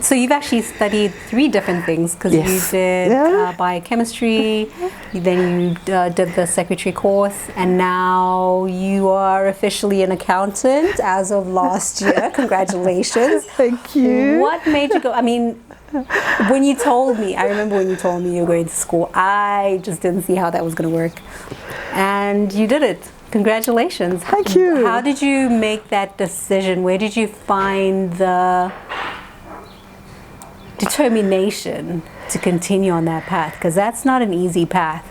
So you've actually studied 3 different things, because Yes. you did biochemistry, then you did the secretary course, and now you are officially an accountant as of last year. Congratulations. Thank you. What made you go? I mean, when you told me, I remember when you told me you were going to school, I just didn't see how that was going to work. And you did it. Congratulations. Thank you. How did you make that decision? Where did you find the determination to continue on that path? Because that's not an easy path.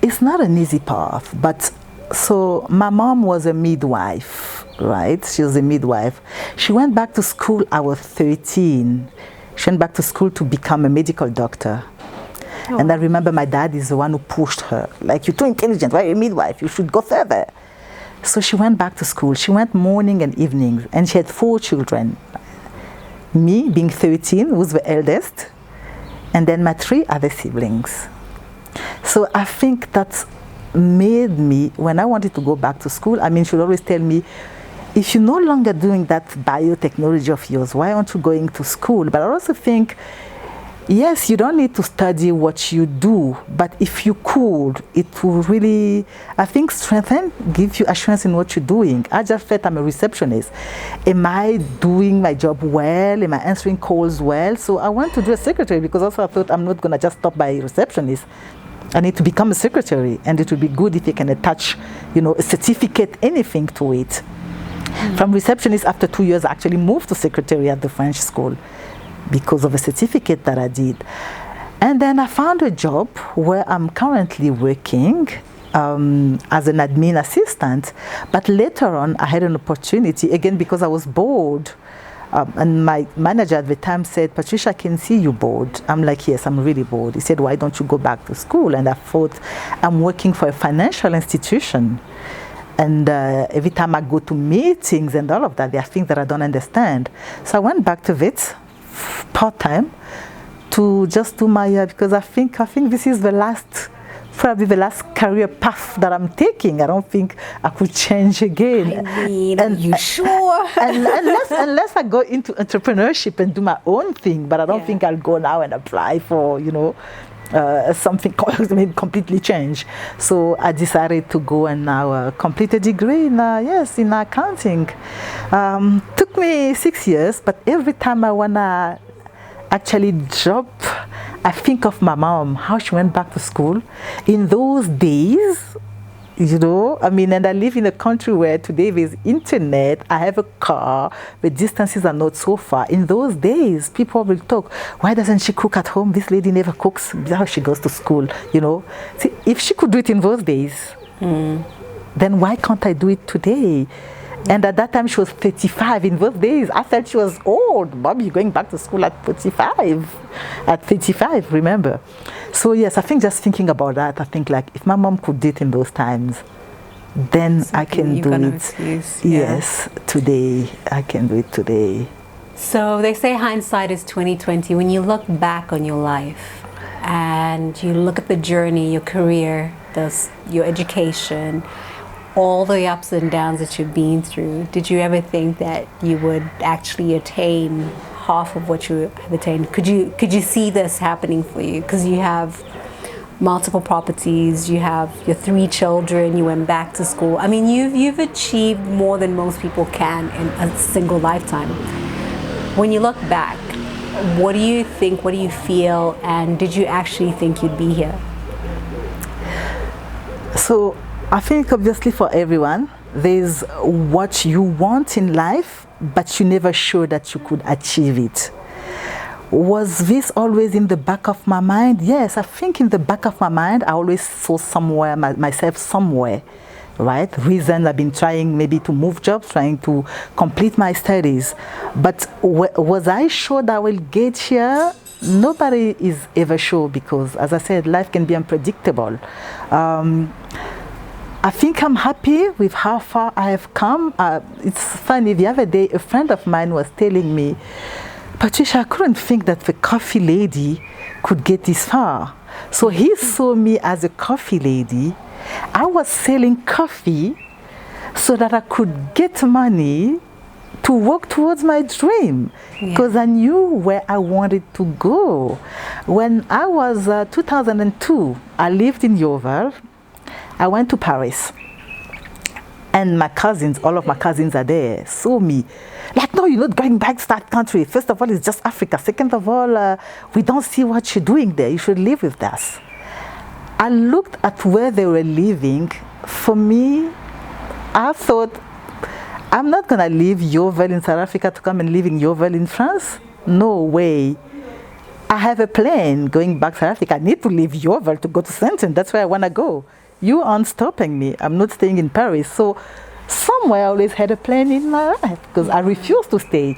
It's not an easy path, but so my mom was a midwife, right? She was a midwife. She went back to school, I was 13. She went back to school to become a medical doctor. Oh. And I remember my dad is the one who pushed her. Like, you're too intelligent, why are you a midwife? You should go further. So she went back to school. She went morning and evenings, and she had 4 children. Me, being 13, was the eldest, and then my 3 other siblings. So I think that made me, when I wanted to go back to school, I mean, she would always tell me, if you're no longer doing that biotechnology of yours, why aren't you going to school? But I also think, yes, you don't need to study what you do, but if you could, it will really, I think, strengthen, give you assurance in what you're doing. I just felt I'm a receptionist. Am I doing my job well? Am I answering calls well? So I went to do a secretary, because also I thought I'm not going to just stop by receptionist. I need to become a secretary, and it would be good if you can attach, you know, a certificate, anything to it. From receptionist, after 2 years, I actually moved to secretary at the French school, because of a certificate that I did. And then I found a job where I'm currently working as an admin assistant. But later on, I had an opportunity, again, because I was bored. And my manager at the time said, Patricia, I can see you bored. I'm like, yes, I'm really bored. He said, why don't you go back to school? And I thought, I'm working for a financial institution. And every time I go to meetings and all of that, there are things that I don't understand. So I went back to it part-time to just do my, because I think this is probably the last career path that I'm taking. I don't think I could change again. I mean, are you sure? unless I go into entrepreneurship and do my own thing, but I don't think I'll go now and apply for, you know, something completely change. So I decided to go and now complete a degree in in accounting. Took me 6 years, but every time I wanna actually drop, I think of my mom, how she went back to school. In those days, you know, I mean, and I live in a country where today there's internet, I have a car, the distances are not so far. In those days, people will talk, why doesn't she cook at home? This lady never cooks, now she goes to school, you know. See, if she could do it in those days, then why can't I do it today? And at that time, she was 35. In those days, I felt she was old. Mom, you're going back to school at 35. At 35, remember? So yes, I think just thinking about that, I think like if my mom could do it in those times, then I can do it. Excuse, yes, today, I can do it today. So they say hindsight is 20/20. When you look back on your life and you look at the journey, your career, your education, all the ups and downs that you've been through, did you ever think that you would actually attain half of what you have attained? Could you see this happening for you? Because you have multiple properties, you have your 3 children, you went back to school. I mean, you've achieved more than most people can in a single lifetime. When you look back, what do you think, what do you feel, and did you actually think you'd be here? So I think obviously for everyone, there's what you want in life, but you're never sure that you could achieve it. Was this always in the back of my mind? Yes, I think in the back of my mind, I always saw myself somewhere, right? Reason I've been trying maybe to move jobs, trying to complete my studies. But was I sure that I will get here? Nobody is ever sure, because as I said, life can be unpredictable. I think I'm happy with how far I have come. It's funny, the other day, a friend of mine was telling me, Patricia, I couldn't think that the coffee lady could get this far. So he saw me as a coffee lady. I was selling coffee so that I could get money to to walk towards my dream because I knew where I wanted to go. When I was 2002, I lived in Yeovil. I went to Paris. And my cousins, all of my cousins are there, saw me. Like, no, you're not going back to that country. First of all, it's just Africa. Second of all, we don't see what you're doing there. You should live with us. I looked at where they were living. For me, I thought, I'm not going to leave Yeovil in South Africa to come and live in Yeovil in France. No way. I have a plan going back to South Africa. I need to leave Yeovil to go to Saint-Anne. That's where I want to go. You aren't stopping me. I'm not staying in Paris. So somewhere I always had a plan in my life because I refused to stay.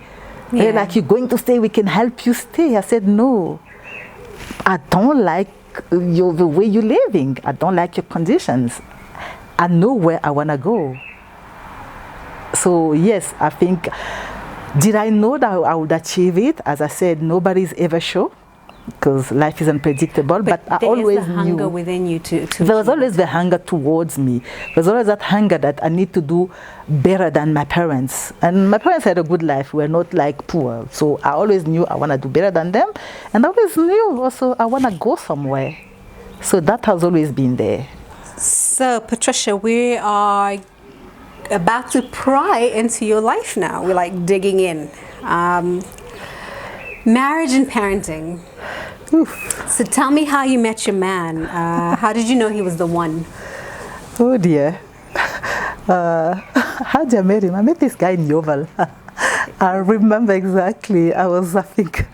They're like, you're going to stay, we can help you stay. I said, no, I don't like the way you're living. I don't like your conditions. I know where I want to go. So yes, I think, did I know that I would achieve it? As I said, nobody's ever sure because life is unpredictable, but I always the hunger within you to there was always the hunger towards me. There's always that hunger that I need to do better than my parents. And my parents had a good life. We're not like poor. So I always knew I want to do better than them. And I always knew also I want to go somewhere. So that has always been there. So Patricia, we are about to pry into your life now. We're like digging in. Marriage and parenting. Oof. So tell me how you met your man. How did you know he was the one? Oh dear. How did I meet him? I met this guy in Yeovil. I remember exactly. I was, I think,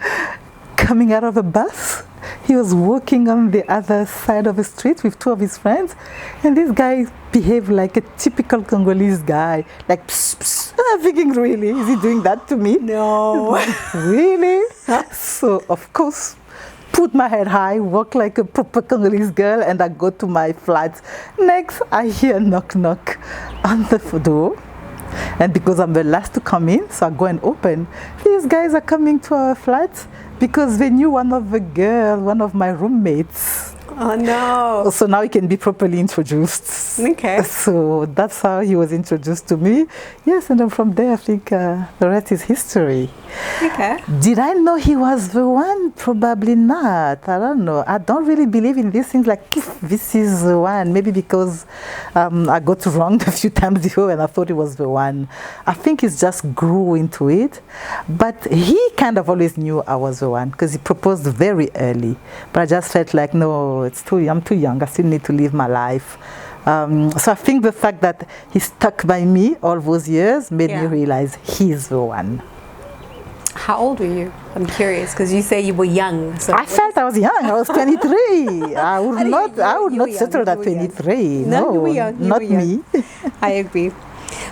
coming out of a bus. He was walking on the other side of the street with two of his friends, and this guy behaved like a typical Congolese guy, like pss, pss. I'm thinking, really, is he doing that to me? No. Really? So of course, put my head high, walk like a proper Congolese girl, and I go to my flat. Next, I hear knock knock on the door. And because I'm the last to come in, so I go and open. These guys are coming to our flat because they knew one of my roommates. Oh no. So now he can be properly introduced. Okay. So that's how he was introduced to me. Yes, and then from there, I think the rest is history. Okay. Did I know he was the one? Probably not. I don't know. I don't really believe in these things like, this is the one. Maybe because I got wrong a few times before and I thought it was the one. I think it just grew into it. But he kind of always knew I was the one because he proposed very early. But I just felt like, no, I'm too young. I still need to live my life. So I think the fact that he stuck by me all those years made me realize he's the one. How old were you? I'm curious because you say you were young. So I felt I was young. I was 23. I would not settle at 23. No, you were young. Not me. I agree.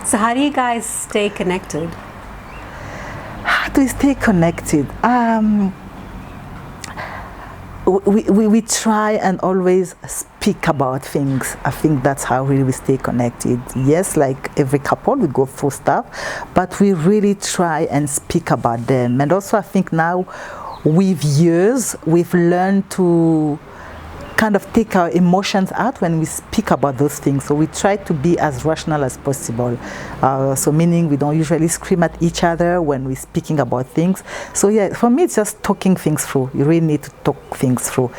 So how do you guys stay connected? How do we stay connected? We try and always speak about things. I think that's how really we stay connected. Yes, like every couple, we go through stuff, but we really try and speak about them. And also I think now, with years, we've learned to kind of take our emotions out when we speak about those things. So we try to be as rational as possible. So meaning we don't usually scream at each other when we're speaking about things. So yeah, for me, it's just talking things through. You really need to talk things through.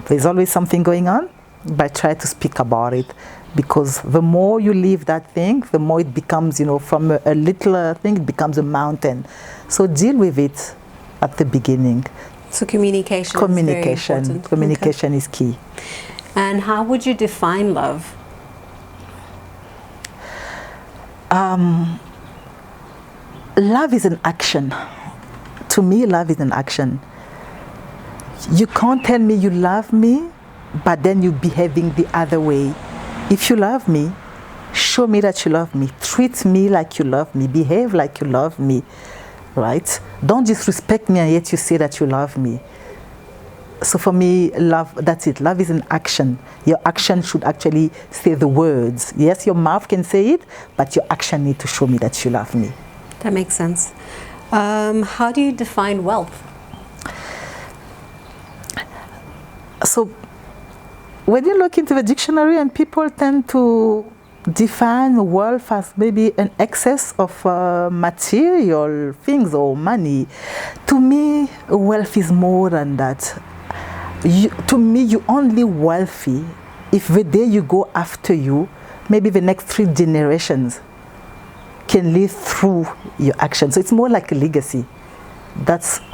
There's always something going on, but try to speak about it. Because the more you leave that thing, the more it becomes, from a little thing, it becomes a mountain. So deal with it at the beginning. So communication is very important. Communication is key. And how would you define love? Love is an action. To me, love is an action. You can't tell me you love me, but then you're behaving the other way. If you love me, show me that you love me. Treat me like you love me. Behave like you love me. Right? Don't disrespect me and yet you say that you love me. So for me, love, that's it. Love is an action. Your action should actually say the words. Yes, your mouth can say it, but your action needs to show me that you love me. That makes sense. How do you define wealth? So when you look into the dictionary, and people tend to define wealth as maybe an excess of material things or money. To me, wealth is more than that. To me, you're only wealthy if the day you go after you, maybe the next 3 generations can live through your actions. So it's more like a legacy.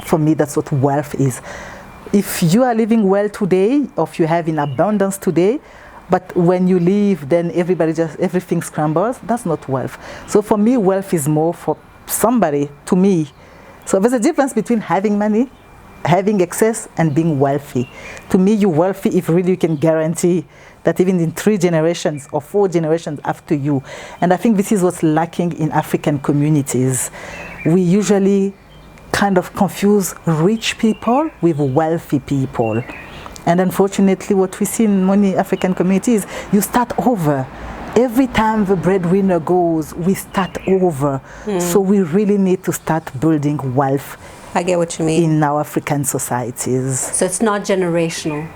For me, that's what wealth is. If you are living well today, or if you have in abundance today, but when you leave, then everything scrambles, that's not wealth. So for me, wealth is more for somebody, to me. So there's a difference between having money, having excess, and being wealthy. To me, you're wealthy if really you can guarantee that even in 3 generations or 4 generations after you. And I think this is what's lacking in African communities. We usually kind of confuse rich people with wealthy people. And unfortunately, what we see in many African communities, you start over. Every time the breadwinner goes, we start over. So we really need to start building wealth. I get what you mean. In our African societies. So it's not generational.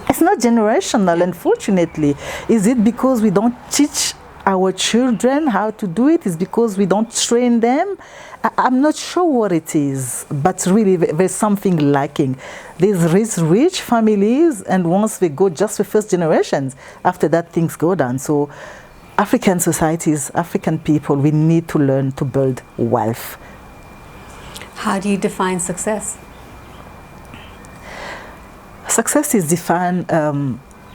It's not generational, unfortunately. Is it because we don't teach our children how to do it? Is because we don't train them? I'm not sure what it is, but really there's something lacking. There's rich families, and once they go just the first generations, after that things go down. So African societies, African people, we need to learn to build wealth. How do you define success? Success is defined,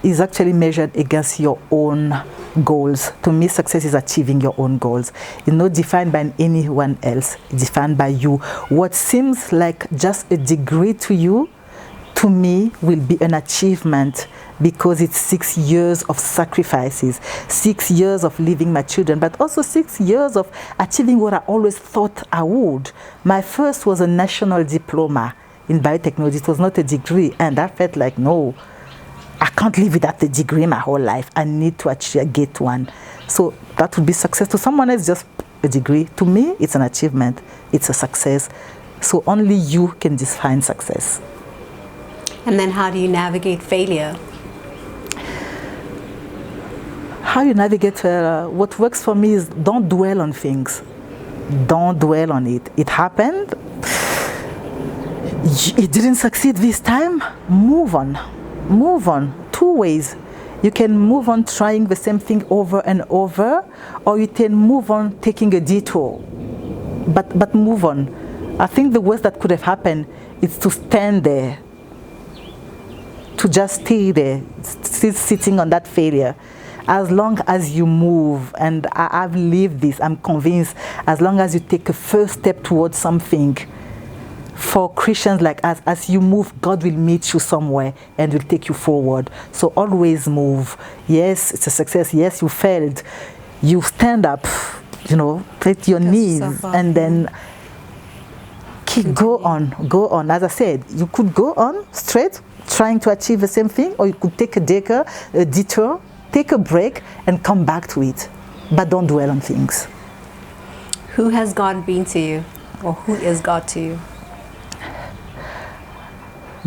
is actually measured against your own goals. To me, success is achieving your own goals. It's not defined by anyone else. It's defined by you. What seems like just a degree to you, to me, will be an achievement because it's 6 years of sacrifices, 6 years of leaving my children, but also 6 years of achieving what I always thought I would. My first was a national diploma in biotechnology. It was not a degree, and I felt like, no, I can't live without a degree my whole life. I need to actually get one. So that would be success. To someone else, just a degree. To me, it's an achievement. It's a success. So only you can define success. And then how do you navigate failure? How you navigate, what works for me is don't dwell on things. Don't dwell on it. It happened. It didn't succeed this time. Move on. Move on. 2 ways. You can move on trying the same thing over and over, or you can move on taking a detour. But move on. I think the worst that could have happened is to stand there, to just stay there, sitting on that failure. As long as you move, and I've lived this, I'm convinced, as long as you take a first step towards something, for Christians like us, as you move, God will meet you somewhere and will take you forward. So always move. Yes, it's a success. Yes, you failed. You stand up, take your knees, and then go on. As I said, you could go on straight, trying to achieve the same thing, or you could take a detour, take a break, and come back to it. But don't dwell on things. Who has God been to you, or who is God to you?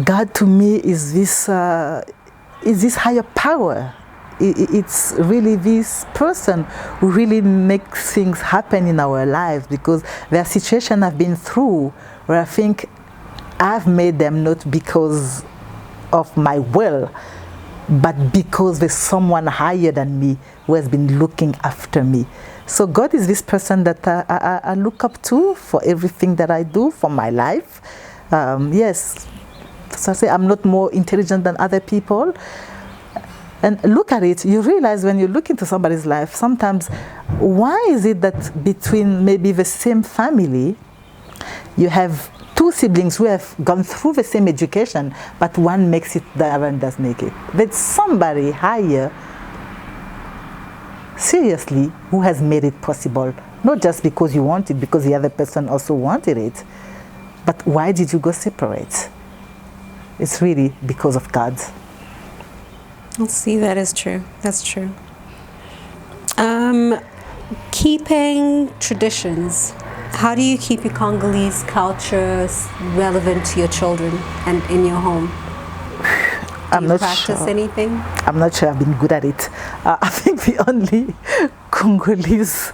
God to me is this higher power. It's really this person who really makes things happen in our lives, because there are situations I've been through where I think I've made them not because of my will, but because there's someone higher than me who has been looking after me. So God is this person that I look up to for everything that I do, for my life. Yes. So I say I'm not more intelligent than other people. And look at it, you realize when you look into somebody's life, sometimes, why is it that between maybe the same family, you have 2 siblings who have gone through the same education, but one makes it, the other one doesn't make it? There's somebody higher, seriously, who has made it possible. Not just because you want it, because the other person also wanted it. But why did you go separate? It's really because of God. Let's see, that is true. That's true. Keeping traditions. How do you keep your Congolese culture relevant to your children and in your home? Do I'm you not practice sure. anything? I'm not sure I've been good at it. I think the only Congolese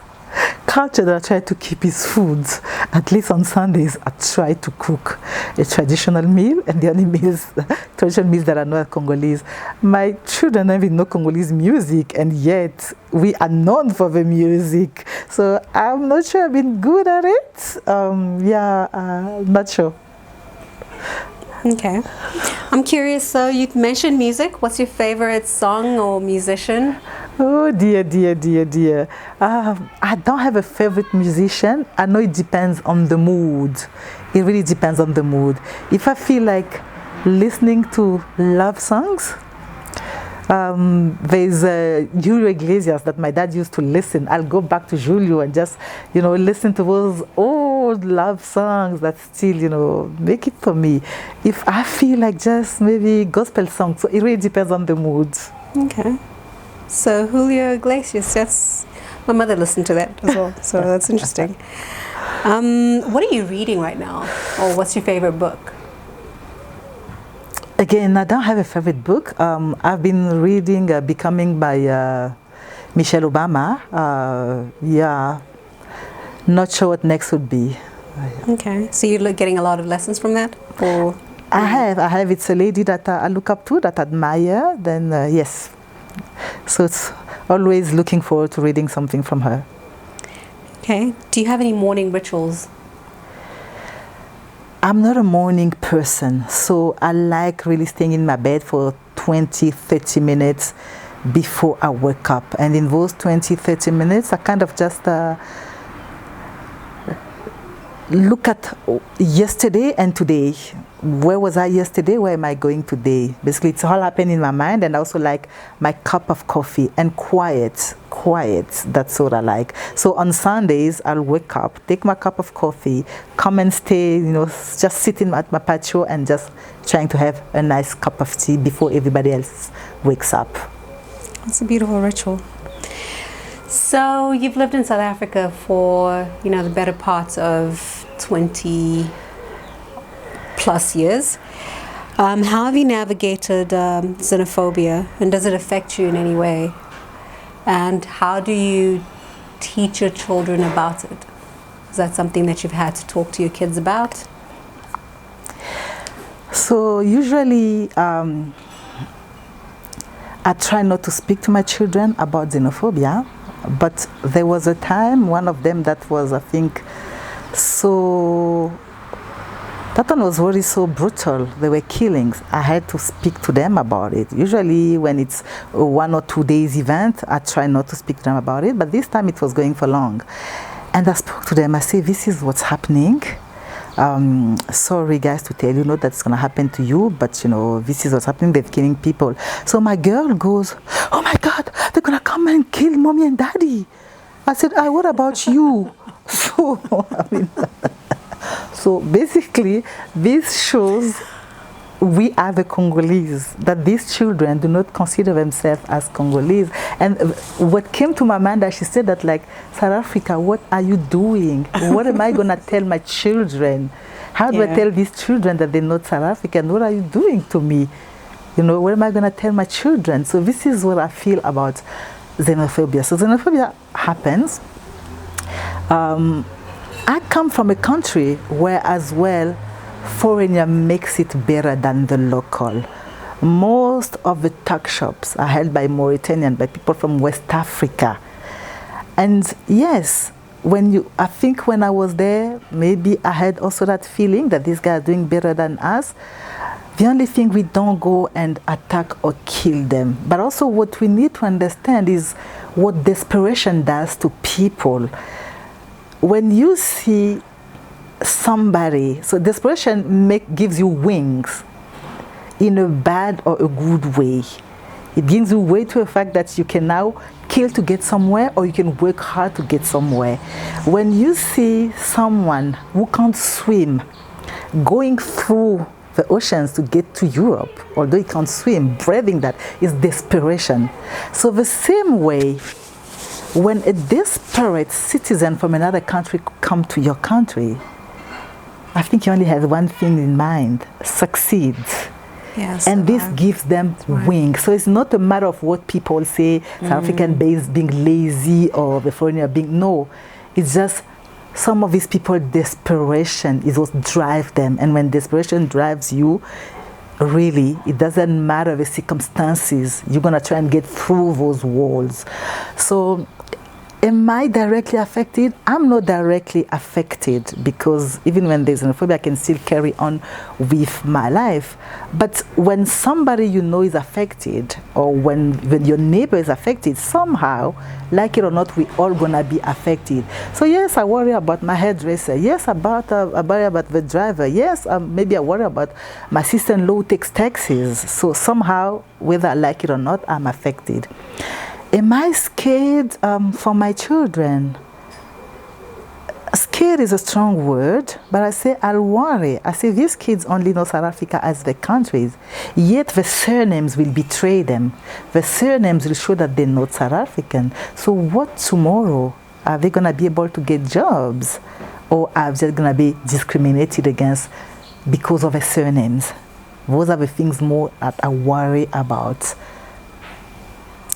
culture that I try to keep is food. At least on Sundays, I try to cook a traditional meal, and the only meals, traditional meals that are not Congolese. My children don't even know Congolese music, and yet we are known for the music. So I'm not sure I've been good at it. Not sure. Okay. I'm curious, so you mentioned music. What's your favorite song or musician? Oh dear, dear, dear, dear. I don't have a favorite musician. I know it depends on the mood. It really depends on the mood. If I feel like listening to love songs, there's Julio Iglesias that my dad used to listen. I'll go back to Julio and just, listen to those old love songs that still, make it for me. If I feel like just maybe gospel songs, so it really depends on the mood. Okay. So Julio Iglesias, that's my mother listened to that as well. So that's interesting. What are you reading right now, or what's your favorite book? Again, I don't have a favorite book. I've been reading Becoming by Michelle Obama. Not sure what next would be. Okay. So you're getting a lot of lessons from that, or? I have. It's a lady that I look up to, that I admire. Then yes. So it's always looking forward to reading something from her. Okay. Do you have any morning rituals? I'm not a morning person, so I like really staying in my bed for 20, 30 minutes before I wake up. And in those 20, 30 minutes, I kind of just look at yesterday and today. Where was I yesterday? Where am I going today? Basically, it's all happening in my mind, and I also like my cup of coffee and quiet. That's what I like. So on Sundays, I'll wake up, take my cup of coffee, come and stay, just sitting at my patio and just trying to have a nice cup of tea before everybody else wakes up. It's a beautiful ritual. So you've lived in South Africa for, the better part of 20 plus years. How have you navigated xenophobia, and does it affect you in any way? And how do you teach your children about it? Is that something that you've had to talk to your kids about? So usually I try not to speak to my children about xenophobia, but there was a time, one of them that was, I think, that one was really so brutal. There were killings. I had to speak to them about it. Usually when it's a 1 or 2 days event, I try not to speak to them about it, but this time it was going for long. And I spoke to them. I said, this is what's happening. Sorry guys to tell you, that's gonna happen to you, but this is what's happening. They're killing people. So my girl goes, oh my God, they're gonna come and kill mommy and daddy. I said, what about you? So basically, this shows we are the Congolese, that these children do not consider themselves as Congolese. And what came to my mind, that she said that, South Africa, what are you doing? What am I going to tell my children? How do I tell these children that they're not South African? What are you doing to me? What am I going to tell my children? So this is what I feel about xenophobia. So xenophobia happens. I come from a country where as well foreigner makes it better than the local. Most of the tuck shops are held by Mauritanian, by people from West Africa. And yes, I think when I was there, maybe I had also that feeling that these guys are doing better than us. The only thing, we don't go and attack or kill them. But also what we need to understand is what desperation does to people. When you see somebody, so desperation gives you wings in a bad or a good way. It gives you way to the fact that you can now kill to get somewhere, or you can work hard to get somewhere. When you see someone who can't swim going through the oceans to get to Europe, although he can't swim, breathing that is desperation. So the same way, when a desperate citizen from another country come to your country, I think he only has one thing in mind: succeed. Yes, and this gives them wings. So it's not a matter of what people say, South African based being lazy or the foreigner being, no. It's just some of these people, desperation is what drives them. And when desperation drives you, really, it doesn't matter the circumstances. You're going to try and get through those walls. So am I directly affected? I'm not directly affected, because even when there's xenophobia, I can still carry on with my life. But when somebody you know is affected, or when your neighbor is affected, somehow, like it or not, we all gonna be affected. So yes, I worry about my hairdresser. Yes, I worry about the driver. Yes, maybe I worry about my sister-in-law who takes taxis. So somehow, whether I like it or not, I'm affected. Am I scared for my children? Scared is a strong word, but I say I'll worry. I say these kids only know South Africa as the countries, yet the surnames will betray them. The surnames will show that they're not South African. So what tomorrow? Are they going to be able to get jobs? Or are they going to be discriminated against because of the surnames? Those are the things more that I worry about.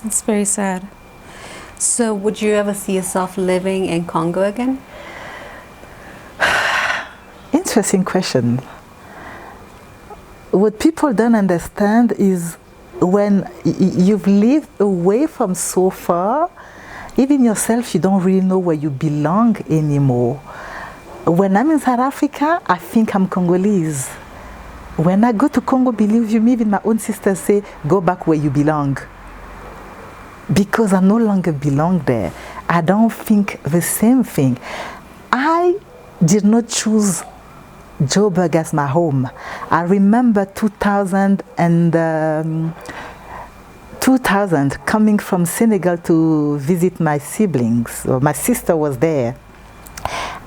It's very sad. So would you ever see yourself living in Congo again? Interesting question. What people don't understand is when you've lived away from so far, even yourself, you don't really know where you belong anymore. When I'm in South Africa, I think I'm Congolese. When I go to Congo, believe you me, even my own sisters say, go back where you belong. Because I no longer belong there. I don't think the same thing. I did not choose Joburg as my home. I remember 2000 coming from Senegal to visit my siblings. So my sister was there.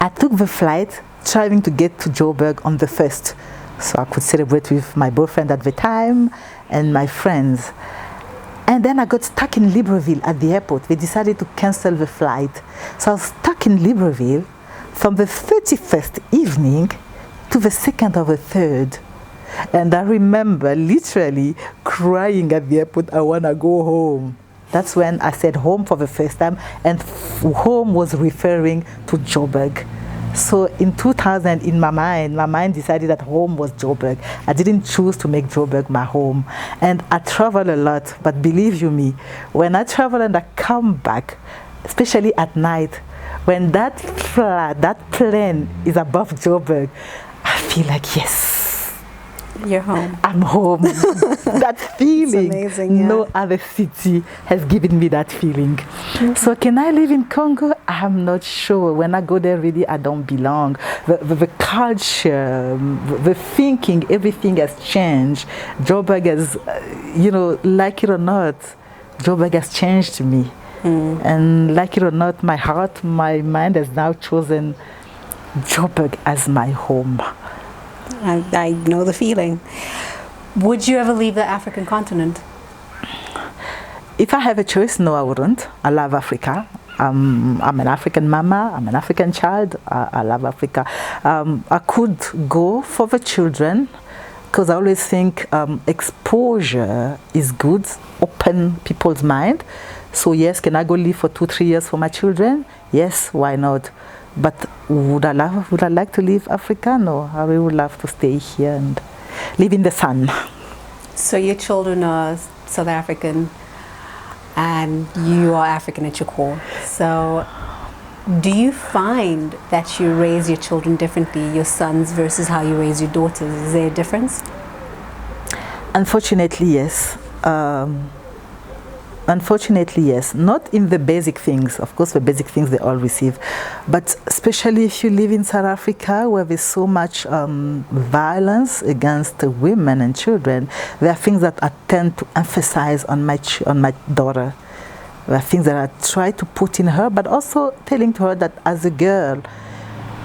I took the flight trying to get to Joburg on the 1st, so I could celebrate with my boyfriend at the time and my friends. And then I got stuck in Libreville at the airport. They decided to cancel the flight. So I was stuck in Libreville from the 31st evening to the 2nd or the 3rd. And I remember literally crying at the airport, I want to go home. That's when I said home for the first time, and home was referring to Joburg. So in 2000, in my mind decided that home was Joburg. I didn't choose to make Joburg my home. And I travel a lot, but believe you me, when I travel and I come back, especially at night, when that plane is above Joburg, I feel like, yes, you're home. I'm home. That feeling, amazing, yeah. No other city has given me that feeling. So can I live in Congo? I'm not sure. When I go there, really, I don't belong. The culture, the thinking, everything has changed. Joburg has, like it or not, Joburg has changed me. And like it or not, my heart, my mind has now chosen Joburg as my home. I know the feeling. Would you ever leave the African continent? If I have a choice, no, I wouldn't. I love Africa. I'm an African mama. I'm an African child. I love Africa. I could go for the children, because I always think exposure is good, open people's mind. So yes, can I go live for 2-3 years for my children? Yes, why not? But would I like to leave Africa? No, I really would love to stay here and live in the sun. So your children are South African and you are African at your core. So do you find that you raise your children differently, your sons versus how you raise your daughters? Is there a difference? Unfortunately, yes. Unfortunately, yes. Not in the basic things. Of course, the basic things they all receive. But especially if you live in South Africa, where there's so much violence against women and children, there are things that I tend to emphasize on my daughter. There are things that I try to put in her, but also telling to her that as a girl,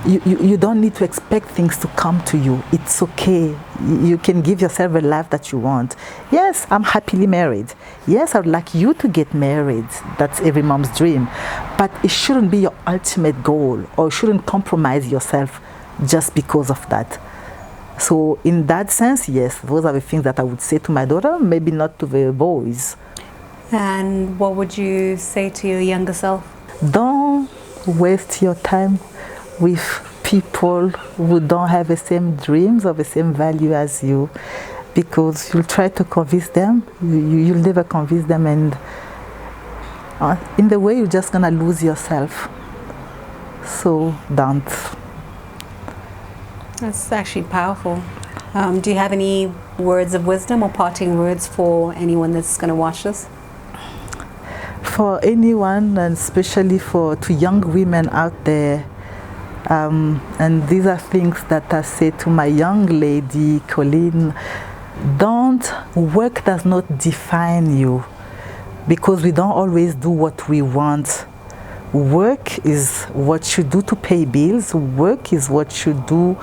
you don't need to expect things to come to you. It's okay. You can give yourself a life that you want. Yes, I'm happily married. Yes, I would like you to get married. That's every mom's dream. But it shouldn't be your ultimate goal, or shouldn't compromise yourself just because of that. So in that sense, yes, those are the things that I would say to my daughter, maybe not to the boys. And what would you say to your younger self? Don't waste your time with people who don't have the same dreams or the same value as you, because you'll try to convince them, you'll never convince them, and in the way you're just gonna lose yourself. So don't. That's actually powerful. Do you have any words of wisdom or parting words for anyone that's going to watch this? For anyone, and especially to young women out there, and these are things that I say to my young lady, Colleen, work does not define you, because we don't always do what we want. Work is what you do to pay bills. Work is what you do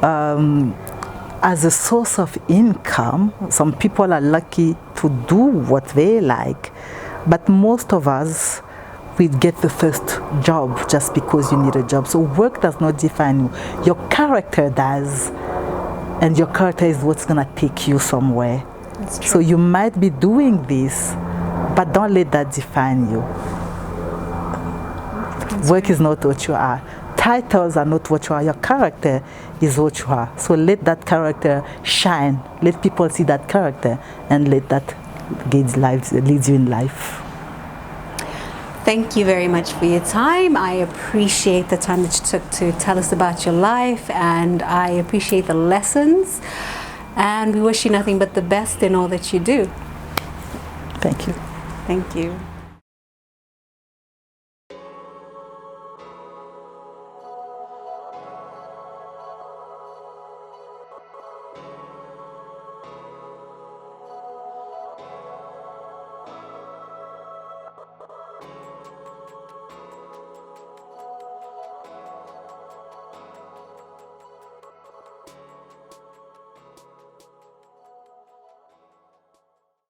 as a source of income. Some people are lucky to do what they like, but most of us, we get the first job just because you need a job. So work does not define you. Your character does, and your character is what's gonna take you somewhere. That's true. So you might be doing this, but don't let that define you. Work is not what you are. Titles are not what you are. Your character is what you are. So let that character shine. Let people see that character, and let that lead you in life. Thank you very much for your time. I appreciate the time that you took to tell us about your life, and I appreciate the lessons. And we wish you nothing but the best in all that you do. Thank you. Thank you.